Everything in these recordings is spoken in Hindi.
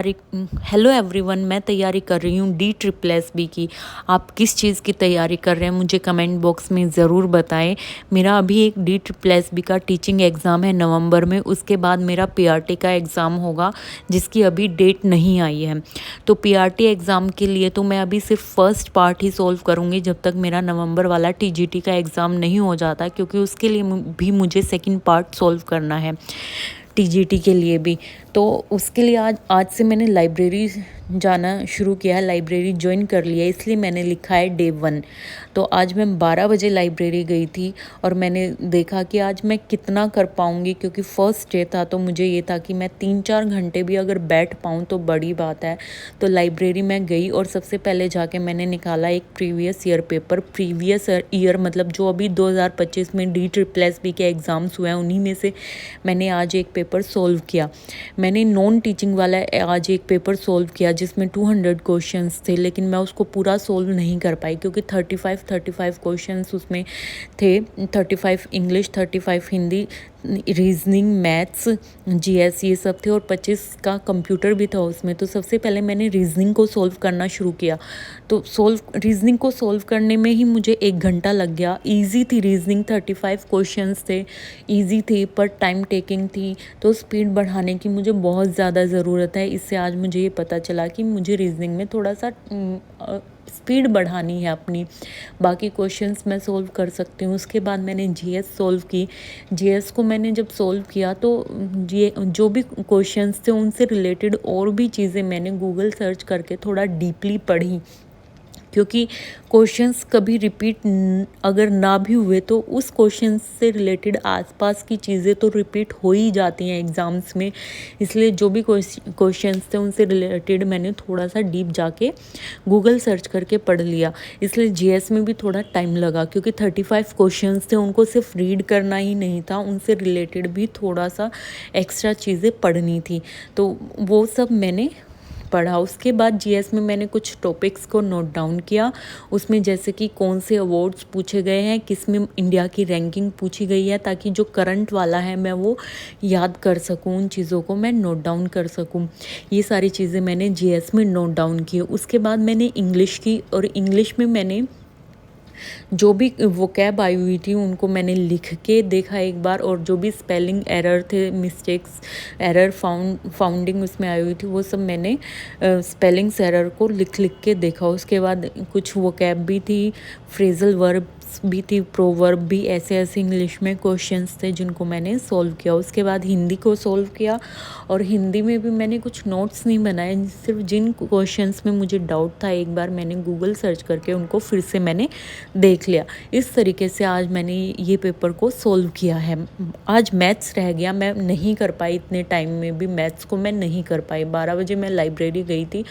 हेलो एवरीवन, मैं तैयारी कर रही हूँ डी ट्रिपल एस बी की। आप किस चीज़ की तैयारी कर रहे हैं मुझे कमेंट बॉक्स में ज़रूर बताएं। मेरा अभी एक डी ट्रिपल एस बी का टीचिंग एग्ज़ाम है नवंबर में, उसके बाद मेरा पीआरटी का एग्ज़ाम होगा जिसकी अभी डेट नहीं आई है। तो पीआरटी एग्ज़ाम के लिए तो मैं अभी सिर्फ फर्स्ट पार्ट ही सॉल्व करूँगी जब तक मेरा नवंबर वाला टीजीटी का एग्ज़ाम नहीं हो जाता, क्योंकि उसके लिए भी मुझे सेकेंड पार्ट सॉल्व करना है टीजीटी के लिए भी। तो उसके लिए आज से मैंने लाइब्रेरी जाना शुरू किया है, लाइब्रेरी ज्वाइन कर लिया है, इसलिए मैंने लिखा है डे 1। तो आज मैं 12 बजे लाइब्रेरी गई थी और मैंने देखा कि आज मैं कितना कर पाऊँगी, क्योंकि फर्स्ट डे था तो मुझे ये था कि मैं 3-4 घंटे भी अगर बैठ पाऊँ तो बड़ी बात है। तो लाइब्रेरी में गई और सबसे पहले जाके मैंने निकाला एक previous year paper. Previous year मतलब जो अभी 2025 में डी ट्रिपल एस बी के एग्ज़ाम्स हुए हैं उन्हीं में से मैंने आज एक पेपर सोल्व किया। मैंने नॉन टीचिंग वाला आज एक पेपर सोल्व किया जिसमें 200 क्वेश्चंस थे, लेकिन मैं उसको पूरा सोल्व नहीं कर पाई क्योंकि 35 क्वेश्चंस उसमें थे। 35 English, 35 Hindi, reasoning, maths, GS ये सब थे और 25 का कंप्यूटर भी था उसमें। तो सबसे पहले मैंने रीजनिंग को सोल्व करना शुरू किया। तो रीजनिंग को सोल्व करने में ही मुझे 1 घंटा लग गया। ईजी थी रीजनिंग, 35 क्वेश्चंस थे, ईजी थी पर टाइम टेकिंग थी। तो स्पीड बढ़ाने की मुझे बहुत ज़्यादा ज़रूरत है। इससे आज मुझे ये पता चला कि मुझे रीजनिंग में थोड़ा सा स्पीड बढ़ानी है अपनी। बाकी क्वेश्चंस मैं सोल्व कर सकती हूँ। उसके बाद मैंने जीएस सोल्व की। जीएस को मैंने जब सोल्व किया तो ये जो भी क्वेश्चंस थे उनसे रिलेटेड और भी चीज़ें मैंने गूगल सर्च करके थोड़ा डीपली पढ़ी, क्योंकि क्वेश्चंस कभी रिपीट अगर ना भी हुए तो उस क्वेश्चन से रिलेटेड आसपास की चीज़ें तो रिपीट हो ही जाती हैं एग्ज़ाम्स में। इसलिए जो भी क्वेश्चंस थे उनसे रिलेटेड मैंने थोड़ा सा डीप जाके गूगल सर्च करके पढ़ लिया। इसलिए जीएस में भी थोड़ा टाइम लगा, क्योंकि 35 क्वेश्चंस थे, उनको सिर्फ रीड करना ही नहीं था, उनसे रिलेटेड भी थोड़ा सा एक्स्ट्रा चीज़ें पढ़नी थी। तो वो सब मैंने पढ़ा। उसके बाद जीएस में मैंने कुछ टॉपिक्स को नोट डाउन किया। उसमें जैसे कि कौन से अवार्ड्स पूछे गए हैं, किस में इंडिया की रैंकिंग पूछी गई है, ताकि जो करंट वाला है मैं वो याद कर सकूं, उन चीज़ों को मैं नोट डाउन कर सकूं। ये सारी चीज़ें मैंने जीएस में नोट डाउन की। उसके बाद मैंने इंग्लिश की, और इंग्लिश में मैंने जो भी वोकैब आई हुई थी उनको मैंने लिख के देखा एक बार, और जो भी स्पेलिंग एरर थे, मिस्टेक्स, एरर फाउंडिंग उसमें आई हुई थी, वो सब मैंने स्पेलिंग्स एरर को लिख के देखा। उसके बाद कुछ वोकैब भी थी, फ्रेजल वर्ब्स भी थी, प्रोवर्ब भी, ऐसे इंग्लिश में क्वेश्चंस थे जिनको मैंने सॉल्व किया। उसके बाद हिंदी को सॉल्व किया, और हिंदी में भी मैंने कुछ नोट्स नहीं बनाए, सिर्फ जिन क्वेश्चंस में मुझे डाउट था एक बार मैंने गूगल सर्च करके उनको फिर से मैंने देख लिया। इस तरीके से आज मैंने ये पेपर को सोल्व किया है। आज मैथ्स रह गया, मैं नहीं कर पाई, इतने टाइम में भी मैथ्स को मैं नहीं कर पाई। 12 बजे मैं लाइब्रेरी गई थी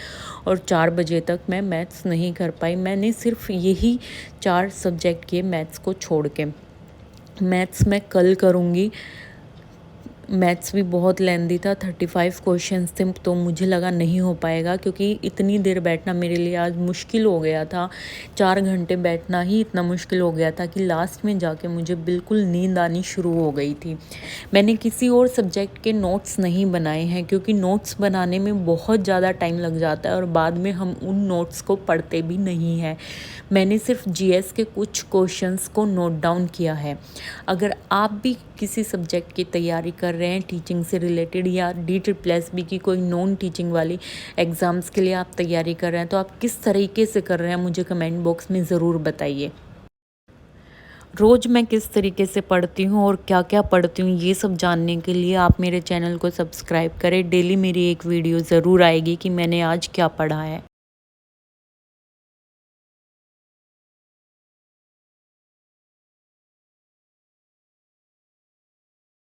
और 4 बजे तक मैं मैथ्स नहीं कर पाई। मैंने सिर्फ यही 4 सब्जेक्ट किए मैथ्स को छोड़ के। मैथ्स मैं कल करूँगी। मैथ्स भी बहुत लेंदी था, 35 क्वेश्चंस थे, तो मुझे लगा नहीं हो पाएगा, क्योंकि इतनी देर बैठना मेरे लिए आज मुश्किल हो गया था। 4 घंटे बैठना ही इतना मुश्किल हो गया था कि लास्ट में जाके मुझे बिल्कुल नींद आनी शुरू हो गई थी। मैंने किसी और सब्जेक्ट के नोट्स नहीं बनाए हैं, क्योंकि नोट्स बनाने में बहुत ज़्यादा टाइम लग जाता है और बाद में हम उन नोट्स को पढ़ते भी नहीं हैं। मैंने सिर्फ जीएस के कुछ क्वेश्चंस को नोट डाउन किया है। अगर आप भी किसी सब्जेक्ट की तैयारी कर रहे हैं टीचिंग से रिलेटेड, या डी ट्रिपल एस बी की कोई नॉन टीचिंग वाली एग्ज़ाम्स के लिए आप तैयारी कर रहे हैं, तो आप किस तरीके से कर रहे हैं मुझे कमेंट बॉक्स में ज़रूर बताइए। रोज़ मैं किस तरीके से पढ़ती हूँ और क्या क्या पढ़ती हूँ, ये सब जानने के लिए आप मेरे चैनल को सब्सक्राइब करें। डेली मेरी एक वीडियो ज़रूर आएगी कि मैंने आज क्या पढ़ा है।